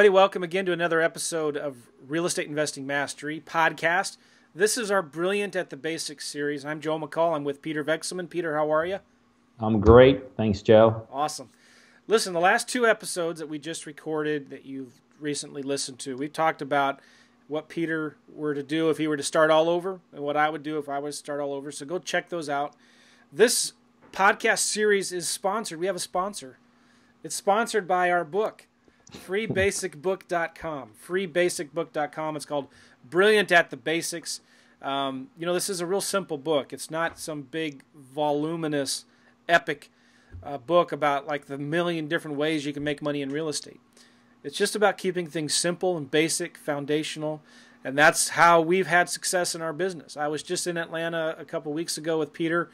everybody. Welcome again to another episode of Real Estate Investing Mastery podcast. This is our Brilliant at the Basics series. I'm Joe McCall. I'm with Peter Vekselman. Peter, how are you? I'm great. Thanks, Joe. Awesome. Listen, the last two episodes that we just recorded that you've recently listened to, we've talked about what Peter were to do if he were to start all over and what I would do if I was to start all over. So go check those out. This podcast series is sponsored. We have a sponsor. It's sponsored by our book, freebasicbook.com. Freebasicbook.com. It's called Brilliant at the Basics. This is a real simple book. It's not some big, voluminous, epic book about like the million different ways you can make money in real estate. It's just about keeping things simple and basic, foundational, and that's how we've had success in our business. I was just in Atlanta a couple weeks ago with Peter,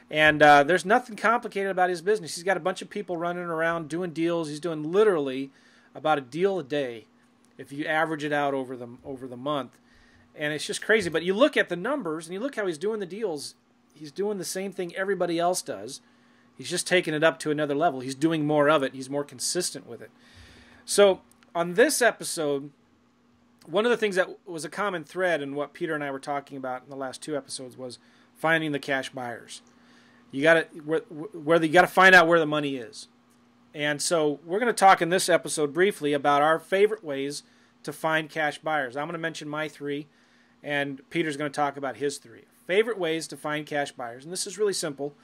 and there's nothing complicated about his business. He's got a bunch of people running around doing deals. He's doing literally about a deal a day if you average it out over the month. And it's just crazy. But you look at the numbers and you look how he's doing the deals. He's doing the same thing everybody else does. He's just taking it up to another level. He's doing more of it. He's more consistent with it. So on this episode, one of the things that was a common thread in what Peter and I were talking about in the last two episodes was finding the cash buyers. You got to find out where the money is. And so we're going to talk in this episode briefly about our favorite ways to find cash buyers. I'm going to mention my three, and Peter's going to talk about his three. Favorite ways to find cash buyers. And this is really simple.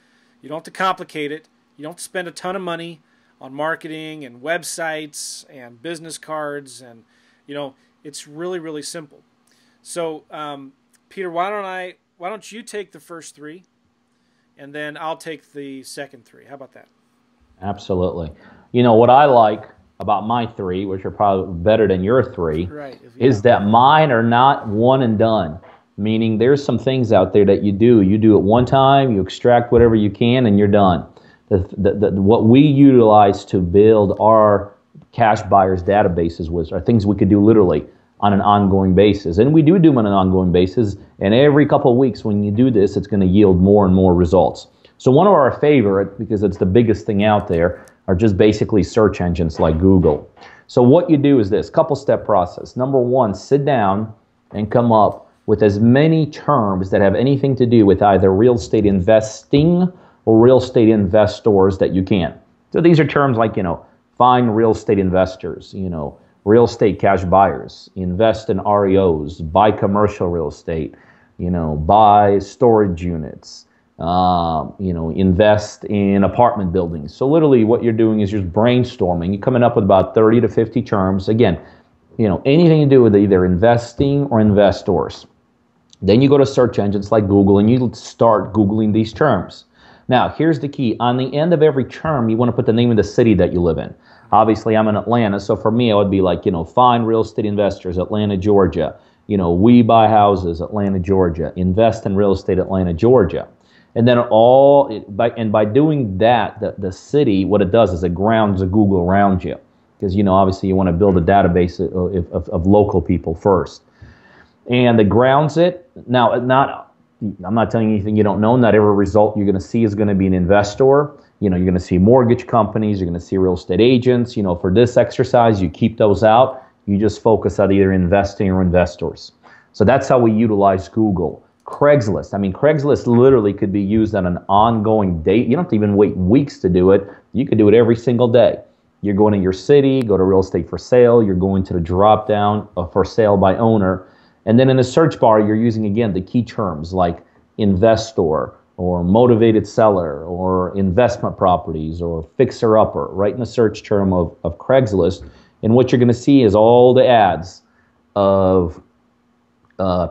You don't have to complicate it. You don't have to spend a ton of money on marketing and websites and business cards. And, it's really, really simple. So, Peter, why don't you take the first three, and then I'll take the second three. How about that? Absolutely. What I like about my three, which are probably better than your three, right, is that mine are not one and done. Meaning there's some things out there that you do it one time, you extract whatever you can, and you're done. What we utilize to build our cash buyers databases are things we could do literally on an ongoing basis. And we do them on an ongoing basis, and every couple of weeks when you do this, it's going to yield more and more results. So one of our favorite, because it's the biggest thing out there, are just basically search engines like Google. So what you do is this, couple-step process. Number one, sit down and come up with as many terms that have anything to do with either real estate investing or real estate investors that you can. So these are terms like, find real estate investors, real estate cash buyers, invest in REOs, buy commercial real estate, buy storage units, invest in apartment buildings. So literally what you're doing is just brainstorming. You're coming up with about 30 to 50 terms. Again, anything to do with either investing or investors. Then you go to search engines like Google and you start Googling these terms. Now, here's the key. On the end of every term, you want to put the name of the city that you live in. Obviously, I'm in Atlanta, so for me, it would be like, find real estate investors, Atlanta, Georgia. We buy houses, Atlanta, Georgia. Invest in real estate, Atlanta, Georgia. And then by doing that, the city, what it does is it grounds a Google around you. Because, obviously, you want to build a database of local people first. And it grounds it. Now, I'm not telling you anything you don't know. Not every result you're going to see is going to be an investor. You're going to see mortgage companies. You're going to see real estate agents. For this exercise, you keep those out. You just focus on either investing or investors. So that's how we utilize Google. Craigslist. Craigslist literally could be used on an ongoing date. You don't have to even wait weeks to do it. You could do it every single day. You're going to your city, go to real estate for sale. You're going to the drop down for sale by owner. And then in the search bar, you're using, again, the key terms like investor or motivated seller or investment properties or fixer-upper, right in the search term of Craigslist. And what you're going to see is all the ads of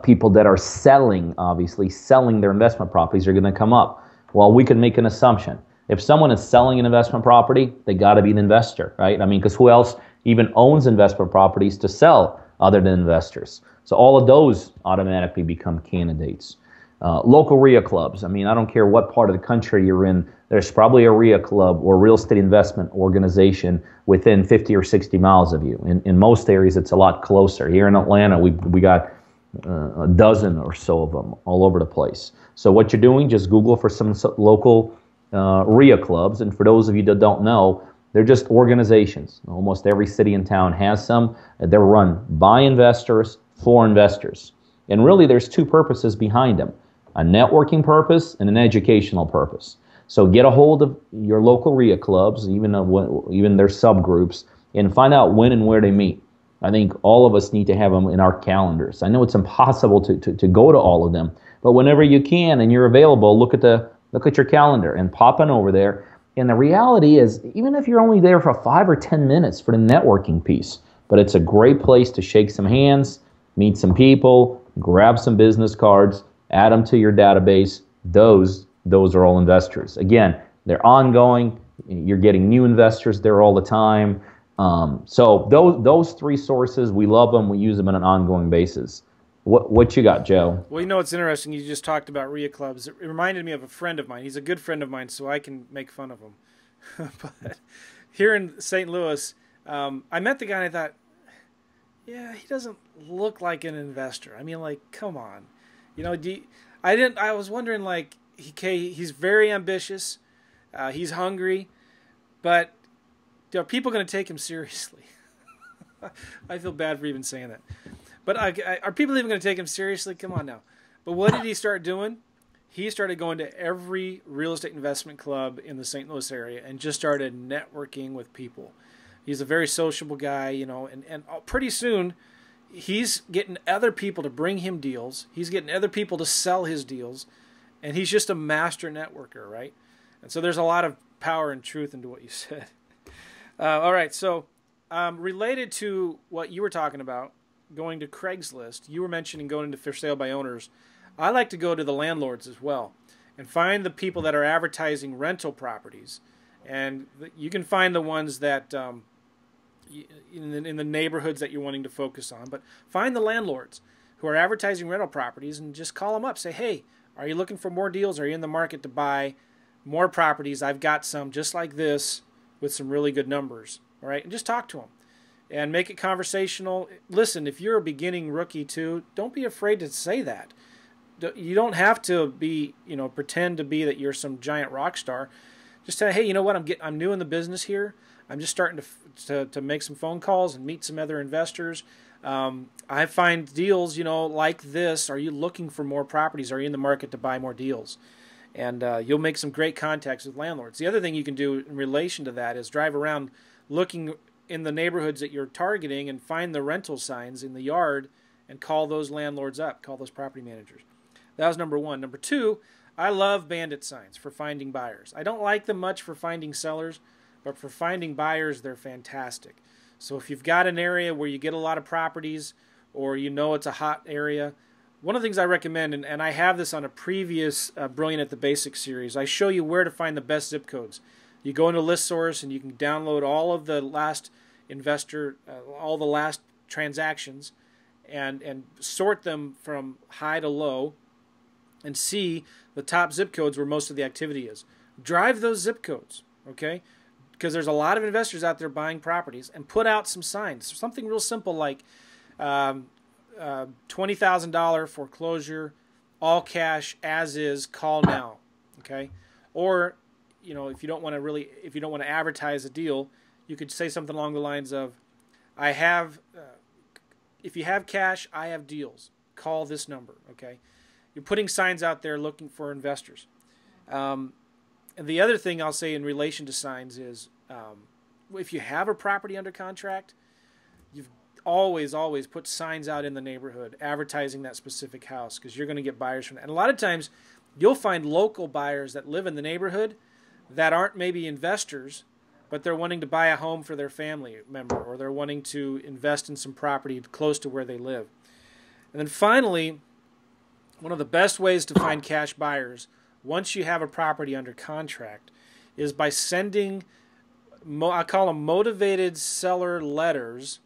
people that are selling their investment properties are going to come up. Well, we can make an assumption. If someone is selling an investment property, they got to be an investor, right? Because who else even owns investment properties to sell other than investors? So all of those automatically become candidates. Local REIA clubs. I don't care what part of the country you're in, there's probably a REIA club or real estate investment organization within 50 or 60 miles of you. In most areas, it's a lot closer. Here in Atlanta, we got a dozen or so of them all over the place. So what you're doing, just Google for some local REIA clubs. And for those of you that don't know, They're just organizations. Almost every city and town has some. They're run by investors for investors. And really, there's two purposes behind them: a networking purpose and an educational purpose. So get a hold of your local RIA clubs, even their subgroups, and find out when and where they meet. I think all of us need to have them in our calendars. I know it's impossible to go to all of them, but whenever you can and you're available, look at your calendar and pop on over there. And the reality is, even if you're only there for 5 or 10 minutes for the networking piece, but it's a great place to shake some hands, meet some people, grab some business cards, add them to your database. Those are all investors. Again, they're ongoing. You're getting new investors there all the time. So those three sources, we love them. We use them on an ongoing basis. What you got, Joe? Well, you know, it's interesting. You just talked about RIA clubs. It reminded me of a friend of mine. He's a good friend of mine, so I can make fun of him. But here in St. Louis, I met the guy and I thought, yeah, he doesn't look like an investor. I mean, like, come on. You know, I was wondering, like, he's very ambitious. He's hungry, but are people going to take him seriously? I feel bad for even saying that. But are people even going to take him seriously? Come on now. But what did he start doing? He started going to every real estate investment club in the St. Louis area and just started networking with people. He's a very sociable guy, you know, and pretty soon he's getting other people to bring him deals. He's getting other people to sell his deals, and he's just a master networker, right? And so there's a lot of power and truth into what you said. All right, so related to what you were talking about, going to Craigslist, you were mentioning going into for sale by owners. I like to go to the landlords as well and find the people that are advertising rental properties. And you can find the ones that in the neighborhoods that you're wanting to focus on. But find the landlords who are advertising rental properties and just call them up. Say, hey, are you looking for more deals? Are you in the market to buy more properties? I've got some just like this with some really good numbers. All right, and just talk to them. And make it conversational. Listen, if you're a beginning rookie too, don't be afraid to say that. You don't have to be, you know, pretend to be that you're some giant rock star. Just say, hey, you know what? I'm new in the business here. I'm just starting to make some phone calls and meet some other investors. I find deals, you know, like this. Are you looking for more properties? Are you in the market to buy more deals? And you'll make some great contacts with landlords. The other thing you can do in relation to that is drive around looking in the neighborhoods that you're targeting and find the rental signs in the yard and call those landlords up, call those property managers. That was number one. Number two, I love bandit signs for finding buyers. I don't like them much for finding sellers, but for finding buyers, they're fantastic. So if you've got an area where you get a lot of properties or you know it's a hot area, one of the things I recommend, and I have this on a previous Brilliant at the Basics series, I show you where to find the best zip codes. You go into ListSource and you can download all of the last all the last transactions and sort them from high to low and see the top zip codes where most of the activity is. Drive those zip codes, okay? Because there's a lot of investors out there buying properties, and put out some signs. Something real simple like $20,000 foreclosure, all cash, as is, call now, okay? Or, you know, if you don't want to advertise a deal, you could say something along the lines of, if you have cash, I have deals. Call this number, okay? You're putting signs out there looking for investors. And the other thing I'll say in relation to signs is, if you have a property under contract, you've always put signs out in the neighborhood advertising that specific house, because you're going to get buyers from that. And a lot of times you'll find local buyers that live in the neighborhood that aren't maybe investors, but they're wanting to buy a home for their family member, or they're wanting to invest in some property close to where they live. And then finally, one of the best ways to find cash buyers once you have a property under contract is by sending, I call them motivated seller letters,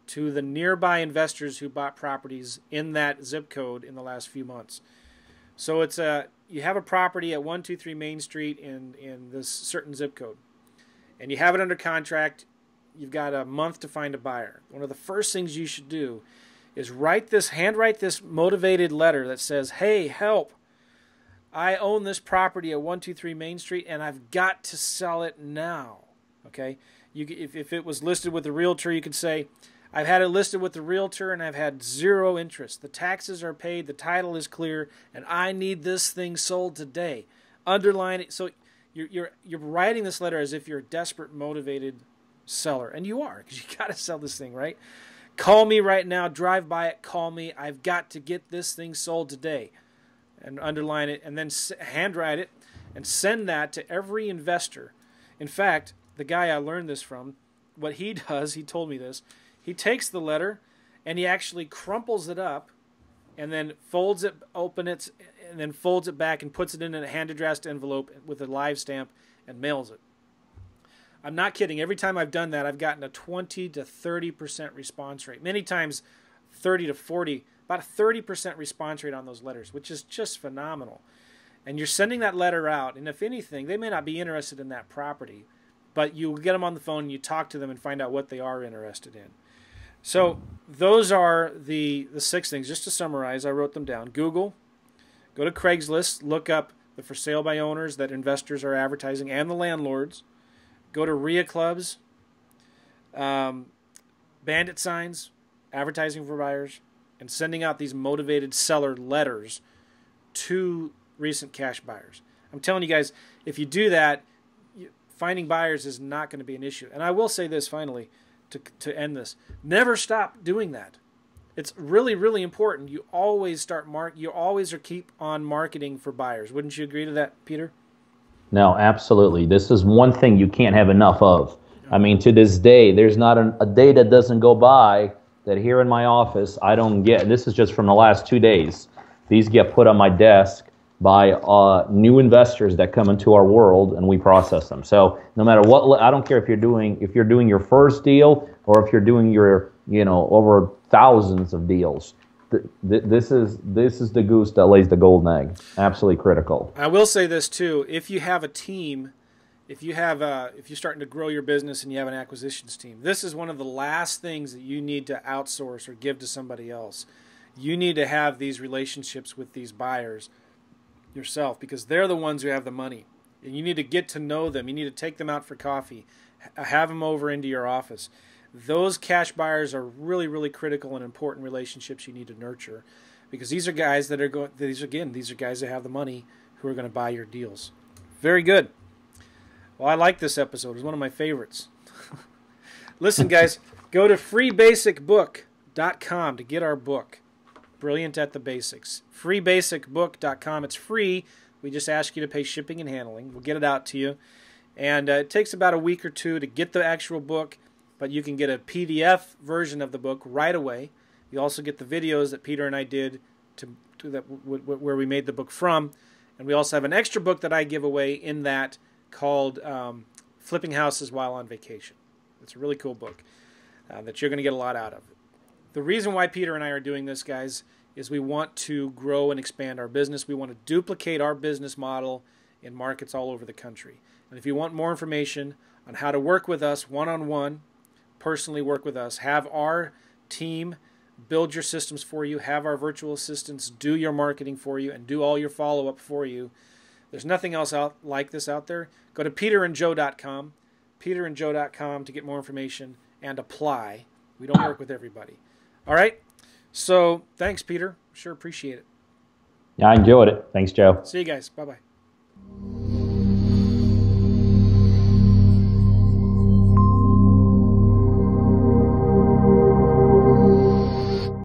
to the nearby investors who bought properties in that zip code in the last few months. So it's you have a property at 123 Main Street in this certain zip code, and you have it under contract. You've got a month to find a buyer. One of the first things you should do is handwrite this motivated letter that says, hey, help, I own this property at 123 Main Street and I've got to sell it now, okay? If it was listed with a realtor, you could say, I've had it listed with the realtor and I've had zero interest. The taxes are paid, the title is clear, and I need this thing sold today. Underline it. So you're writing this letter as if you're a desperate, motivated seller, and you are, because you got to sell this thing, right? Call me right now. Drive by it. Call me. I've got to get this thing sold today, and underline it, and then handwrite it, and send that to every investor. In fact, the guy I learned this from, what he does, he told me this. He takes the letter and he actually crumples it up and then folds it, and then folds it back and puts it in a hand-addressed envelope with a live stamp and mails it. I'm not kidding. Every time I've done that, I've gotten a 20 to 30% response rate. Many times 30 to 40, about a 30% response rate on those letters, which is just phenomenal. And you're sending that letter out, and if anything, they may not be interested in that property, but you get them on the phone and you talk to them and find out what they are interested in. So those are the 6 things. Just to summarize, I wrote them down. Google, go to Craigslist, look up the for sale by owners that investors are advertising and the landlords. Go to RIA clubs, bandit signs, advertising for buyers, and sending out these motivated seller letters to recent cash buyers. I'm telling you guys, if you do that, finding buyers is not going to be an issue. And I will say this finally, to end this. Never stop doing that. It's really, really important. You always keep on marketing for buyers. Wouldn't you agree to that, Peter? No, absolutely. This is one thing you can't have enough of. I mean, to this day, there's not a day that doesn't go by that here in my office I don't get. This is just from the last 2 days. These get put on my desk by new investors that come into our world, and we process them. So no matter what, I don't care if you're doing your first deal or if you're doing your over thousands of deals. This is the goose that lays the golden egg. Absolutely critical. I will say this too: if you have a team, if you're starting to grow your business and you have an acquisitions team, this is one of the last things that you need to outsource or give to somebody else. You need to have these relationships with these buyers yourself, because they're the ones who have the money, and you need to get to know them. You need to take them out for coffee, have them over into your office. Those cash buyers are really, really critical and important relationships you need to nurture, because these are guys that are these are guys that have the money who are going to buy your deals. Very good. Well, I like this episode. It's one of my favorites. Listen, guys, go to freebasicbook.com to get our book, Brilliant at the Basics. Freebasicbook.com. It's free. We just ask you to pay shipping and handling. We'll get it out to you. And it takes about a week or two to get the actual book, but you can get a PDF version of the book right away. You also get the videos that Peter and I did where we made the book from. And we also have an extra book that I give away in that called Flipping Houses While on Vacation. It's a really cool book that you're going to get a lot out of. The reason why Peter and I are doing this, guys, is we want to grow and expand our business. We want to duplicate our business model in markets all over the country. And if you want more information on how to work with us one-on-one, personally work with us, have our team build your systems for you, have our virtual assistants do your marketing for you, and do all your follow-up for you, there's nothing else like this out there. Go to peterandjoe.com, peterandjoe.com to get more information and apply. We don't work with everybody. All right? So thanks, Peter. Sure appreciate it. Yeah, I enjoyed it. Thanks, Joe. See you guys. Bye-bye.